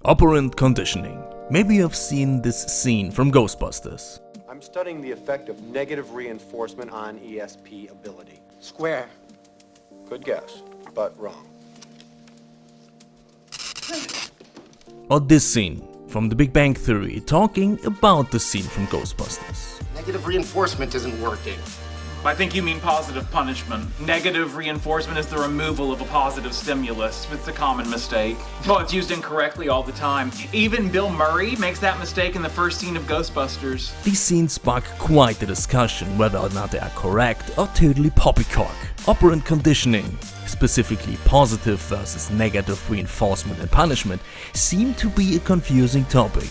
Operant conditioning. Maybe you have seen this scene from Ghostbusters. I'm studying the effect of negative reinforcement on ESP ability. Square. Good guess, but wrong. Or this scene from The Big Bang Theory, talking about the scene from Ghostbusters. Negative reinforcement isn't working. I think you mean positive punishment. Negative reinforcement is the removal of a positive stimulus. It's a common mistake. Well, it's used incorrectly all the time. Even Bill Murray makes that mistake in the first scene of Ghostbusters. These scenes spark quite the discussion whether or not they are correct or totally poppycock. Operant conditioning, specifically positive versus negative reinforcement and punishment, seem to be a confusing topic.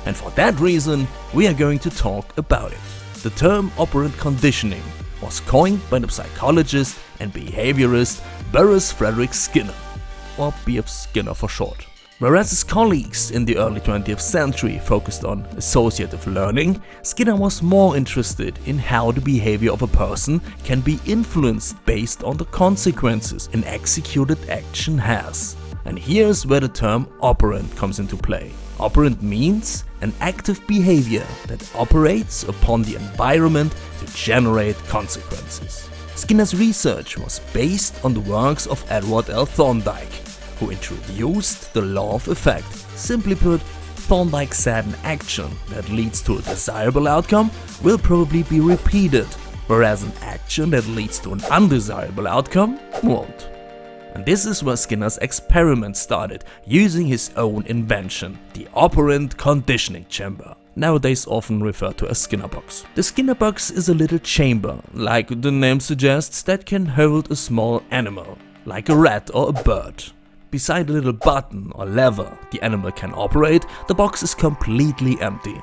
And for that reason, we are going to talk about it. The term operant conditioning was coined by the psychologist and behaviorist Boris Frederick Skinner, or B.F. Skinner for short. Whereas his colleagues in the early 20th century focused on associative learning, Skinner was more interested in how the behavior of a person can be influenced based on the consequences an executed action has. And here's where the term operant comes into play. Operant means an active behavior that operates upon the environment to generate consequences. Skinner's research was based on the works of Edward L. Thorndike, who introduced the law of effect. Simply put, Thorndike said an action that leads to a desirable outcome will probably be repeated, whereas an action that leads to an undesirable outcome won't. And this is where Skinner's experiment started, using his own invention, the operant conditioning chamber, nowadays often referred to as Skinner box. The Skinner box is a little chamber, like the name suggests, that can hold a small animal, like a rat or a bird. Beside a little button or lever the animal can operate, the box is completely empty.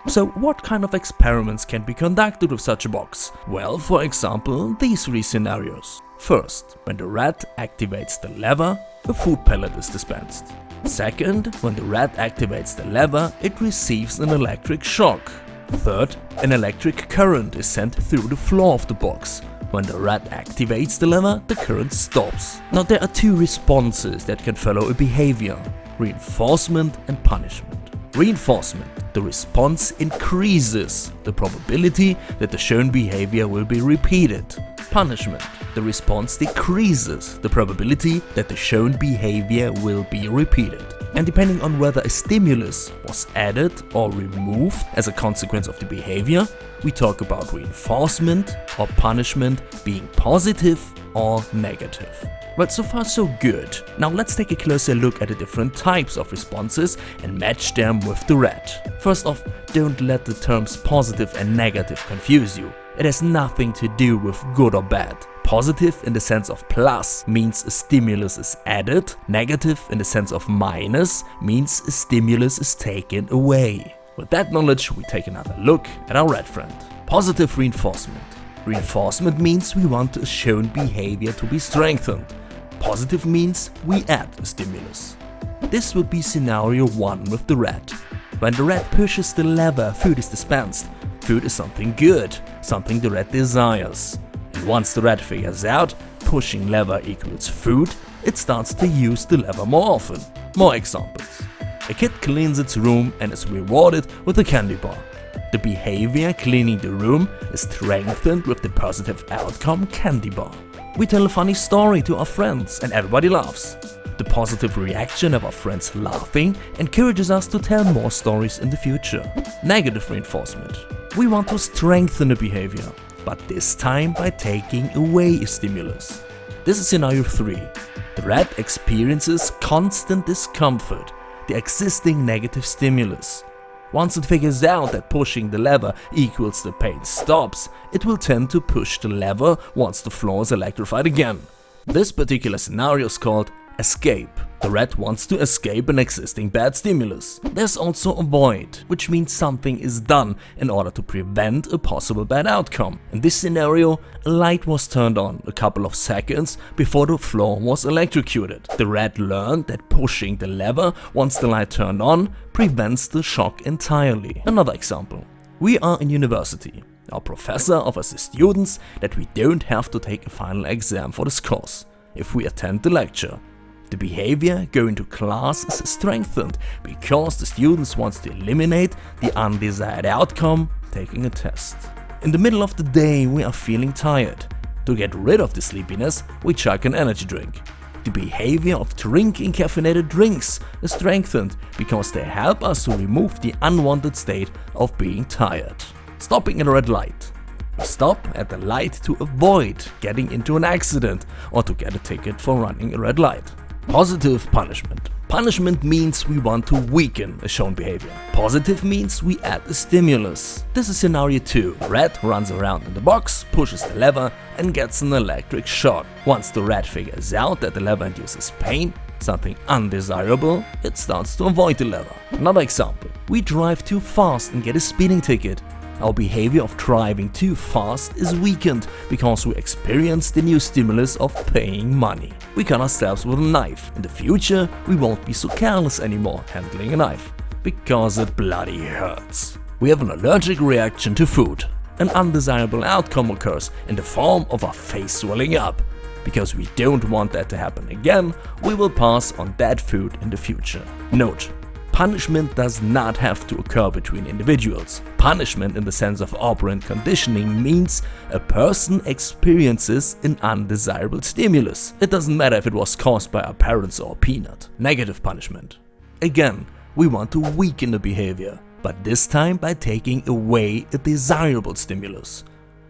So what kind of experiments can be conducted with such a box? Well, for example, these three scenarios. First, when the rat activates the lever, a food pellet is dispensed. Second, when the rat activates the lever, it receives an electric shock. Third, an electric current is sent through the floor of the box. When the rat activates the lever, the current stops. Now there are two responses that can follow a behavior: reinforcement and punishment. Reinforcement. The response increases the probability that the shown behavior will be repeated. Punishment. The response decreases the probability that the shown behavior will be repeated. And depending on whether a stimulus was added or removed as a consequence of the behavior, we talk about reinforcement or punishment being positive or negative. But so far so good. Now let's take a closer look at the different types of responses and match them with the rat. First off, don't let the terms positive and negative confuse you. It has nothing to do with good or bad. Positive in the sense of plus means a stimulus is added. Negative in the sense of minus means a stimulus is taken away. With that knowledge, we take another look at our rat friend. Positive reinforcement. Reinforcement means we want a shown behavior to be strengthened. Positive means we add a stimulus. This would be scenario 1 with the rat. When the rat pushes the lever, food is dispensed. Food is something good, something the rat desires. And once the rat figures out pushing lever equals food, it starts to use the lever more often. More examples. A kid cleans its room and is rewarded with a candy bar. The behavior cleaning the room is strengthened with the positive outcome candy bar. We tell a funny story to our friends and everybody laughs. The positive reaction of our friends laughing encourages us to tell more stories in the future. Negative reinforcement. We want to strengthen the behavior, but this time by taking away a stimulus. This is scenario 3. The rat experiences constant discomfort, the existing negative stimulus. Once it figures out that pushing the lever equals the pain stops, it will tend to push the lever once the floor is electrified again. This particular scenario is called escape. The rat wants to escape an existing bad stimulus. There's also avoid, which means something is done in order to prevent a possible bad outcome. In this scenario, a light was turned on a couple of seconds before the floor was electrocuted. The rat learned that pushing the lever once the light turned on prevents the shock entirely. Another example. We are in university. Our professor offers his students that we don't have to take a final exam for this course if we attend the lecture. The behavior going to class is strengthened because the students want to eliminate the undesired outcome, taking a test. In the middle of the day we are feeling tired. To get rid of the sleepiness, we chug an energy drink. The behavior of drinking caffeinated drinks is strengthened because they help us to remove the unwanted state of being tired. Stopping at a red light. We stop at the light to avoid getting into an accident or to get a ticket for running a red light. Positive punishment. Punishment means we want to weaken a shown behavior. Positive means we add a stimulus. This is scenario 2. A rat runs around in the box, pushes the lever and gets an electric shock. Once the rat figures out that the lever induces pain, something undesirable, it starts to avoid the lever. Another example. We drive too fast and get a speeding ticket. Our behavior of driving too fast is weakened because we experience the new stimulus of paying money. We cut ourselves with a knife. In the future, we won't be so careless anymore handling a knife, because it bloody hurts. We have an allergic reaction to food. An undesirable outcome occurs in the form of our face swelling up. Because we don't want that to happen again, we will pass on that food in the future. Note: punishment does not have to occur between individuals. Punishment in the sense of operant conditioning means a person experiences an undesirable stimulus. It doesn't matter if it was caused by our parents or a peanut. Negative punishment. Again, we want to weaken the behavior, but this time by taking away a desirable stimulus.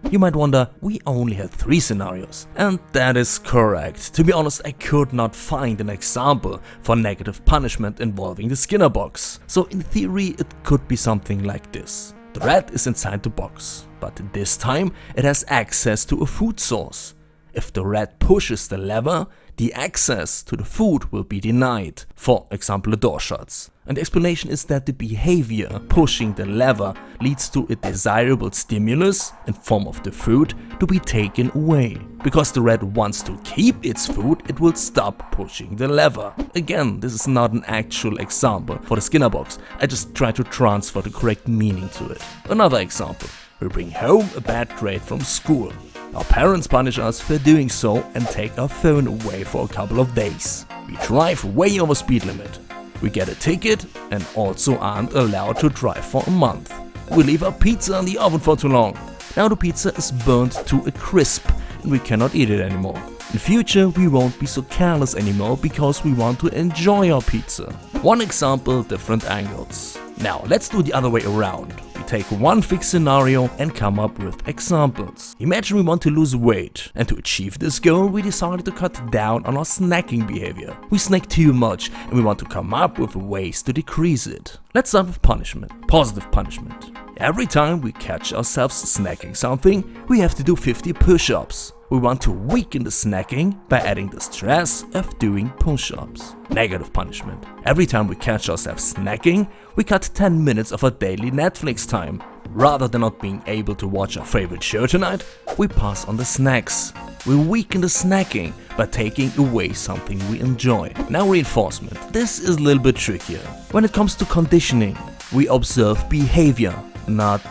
You might wonder, we only had 3 scenarios. And that is correct. To be honest, I could not find an example for negative punishment involving the Skinner box. So in theory it could be something like this. The rat is inside the box, but this time it has access to a food source. If the rat pushes the lever, the access to the food will be denied. For example, the door shuts. And the explanation is that the behavior pushing the lever leads to a desirable stimulus in form of the food to be taken away. Because the rat wants to keep its food, it will stop pushing the lever. Again, this is not an actual example for the Skinner box. I just try to transfer the correct meaning to it. Another example. We bring home a bad grade from school. Our parents punish us for doing so and take our phone away for a couple of days. We drive way over speed limit. We get a ticket and also aren't allowed to drive for a month. We leave our pizza in the oven for too long. Now the pizza is burnt to a crisp and we cannot eat it anymore. In future we won't be so careless anymore because we want to enjoy our pizza. One example, different angles. Now let's do the other way around. We take one fixed scenario and come up with examples. Imagine we want to lose weight, and to achieve this goal we decided to cut down on our snacking behavior. We snack too much and we want to come up with ways to decrease it. Let's start with punishment. Positive punishment. Every time we catch ourselves snacking something, we have to do 50 push-ups. We want to weaken the snacking by adding the stress of doing push-ups. Negative punishment. Every time we catch ourselves snacking, we cut 10 minutes of our daily Netflix time. Rather than not being able to watch our favorite show tonight, we pass on the snacks. We weaken the snacking by taking away something we enjoy. Now reinforcement. This is a little bit trickier. When it comes to conditioning, we observe behavior, not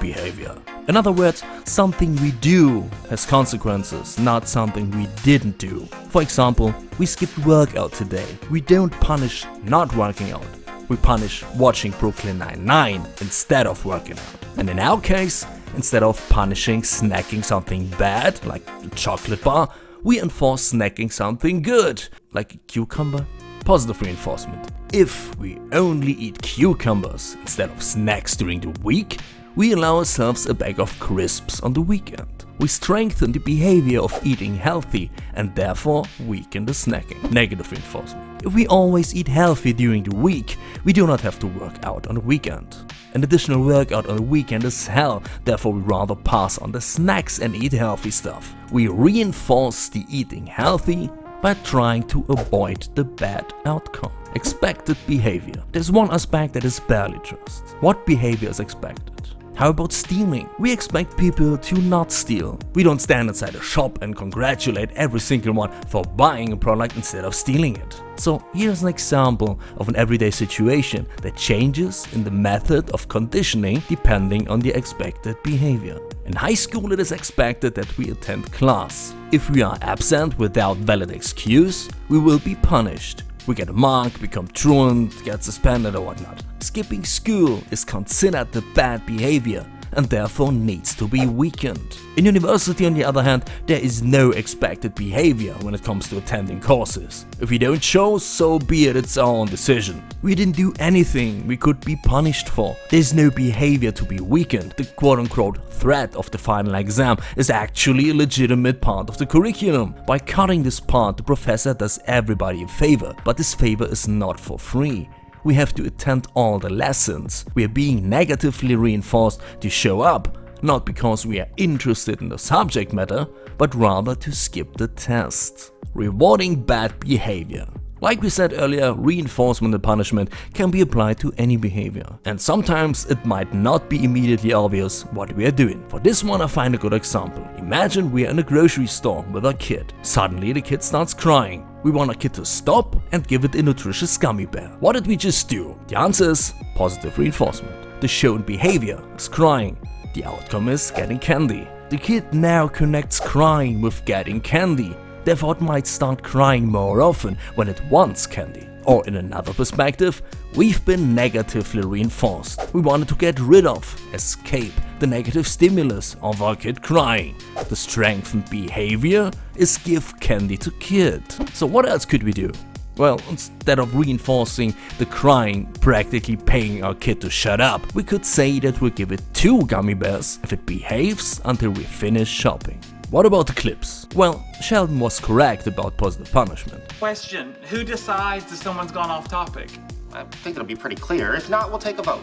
behavior. In other words, something we do has consequences, not something we didn't do. For example, we skipped workout today. We don't punish not working out. We punish watching Brooklyn Nine-Nine instead of working out. And in our case, instead of punishing snacking something bad, like a chocolate bar, we enforce snacking something good, like a cucumber. Positive reinforcement. If we only eat cucumbers instead of snacks during the week, we allow ourselves a bag of crisps on the weekend. We strengthen the behavior of eating healthy and therefore weaken the snacking. Negative reinforcement. If we always eat healthy during the week, we do not have to work out on the weekend. An additional workout on the weekend is hell, therefore we rather pass on the snacks and eat healthy stuff. We reinforce the eating healthy by trying to avoid the bad outcome. Expected behavior. There's one aspect that is barely trust. What behavior is expected? How about stealing? We expect people to not steal. We don't stand inside a shop and congratulate every single one for buying a product instead of stealing it. So here's an example of an everyday situation that changes in the method of conditioning depending on the expected behavior. In high school, it is expected that we attend class. If we are absent without valid excuse, we will be punished. We get a mark, become truant, get suspended or whatnot. Skipping school is considered the bad behavior and therefore needs to be weakened. In university, on the other hand, there is no expected behavior when it comes to attending courses. If we don't show, so be it, it's our own decision. We didn't do anything we could be punished for. There's no behavior to be weakened. The quote-unquote threat of the final exam is actually a legitimate part of the curriculum. By cutting this part, the professor does everybody a favor, but this favor is not for free. We have to attend all the lessons. We are being negatively reinforced to show up, not because we are interested in the subject matter, but rather to skip the test. Rewarding bad behavior. Like we said earlier, reinforcement and punishment can be applied to any behavior. And sometimes it might not be immediately obvious what we are doing. For this one, I find a good example. Imagine we are in a grocery store with our kid. Suddenly the kid starts crying. We want our kid to stop and give it a nutritious gummy bear. What did we just do? The answer is positive reinforcement. The shown behavior is crying. The outcome is getting candy. The kid now connects crying with getting candy. Therefore it might start crying more often when it wants candy. Or in another perspective, we've been negatively reinforced. We wanted to get rid of, escape, the negative stimulus of our kid crying. The strengthened behavior is give candy to kid. So what else could we do? Well, instead of reinforcing the crying, practically paying our kid to shut up, we could say that we'll give it 2 gummy bears if it behaves until we finish shopping. What about the clips? Well, Sheldon was correct about positive punishment. Question, who decides if someone's gone off topic? I think it'll be pretty clear. If not, we'll take a vote.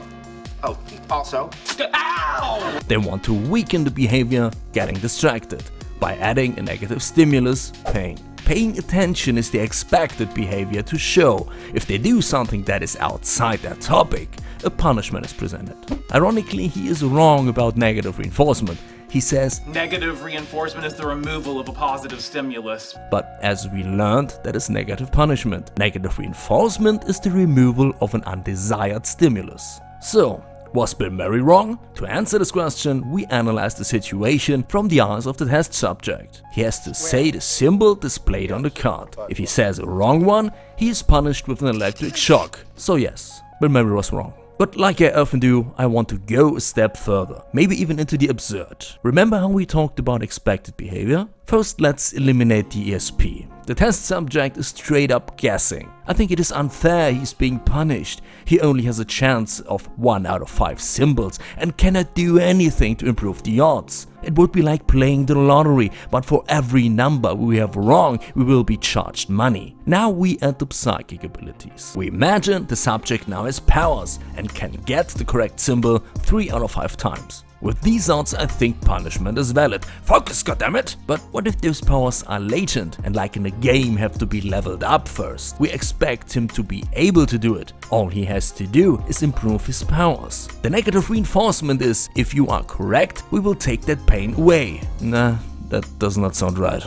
Oh, also, Ow! They want to weaken the behavior, getting distracted, by adding a negative stimulus, pain. Paying attention is the expected behavior to show. If they do something that is outside their topic, a punishment is presented. Ironically, he is wrong about negative reinforcement. He says, Negative reinforcement is the removal of a positive stimulus. but as we learned, that is negative punishment. Negative reinforcement is the removal of an undesired stimulus. So, was Bill Murray wrong? To answer this question, we analyze the situation from the eyes of the test subject. He has to say the symbol displayed on the card. If he says a wrong one, he is punished with an electric shock. So yes, Bill Murray was wrong. But like I often do, I want to go a step further, maybe even into the absurd. Remember how we talked about expected behavior? First, let's eliminate the ESP. The test subject is straight up guessing. I think it is unfair he's being punished. He only has a chance of 1 out of 5 symbols and cannot do anything to improve the odds. It would be like playing the lottery, but for every number we have wrong, we will be charged money. Now we add the psychic abilities. We imagine the subject now has powers and can get the correct symbol 3 out of 5 times. With these odds, I think punishment is valid. Focus, goddammit! But what if those powers are latent and like in a game have to be leveled up first? We expect him to be able to do it. All he has to do is improve his powers. The negative reinforcement is, if you are correct, we will take that pain away. Nah, that does not sound right.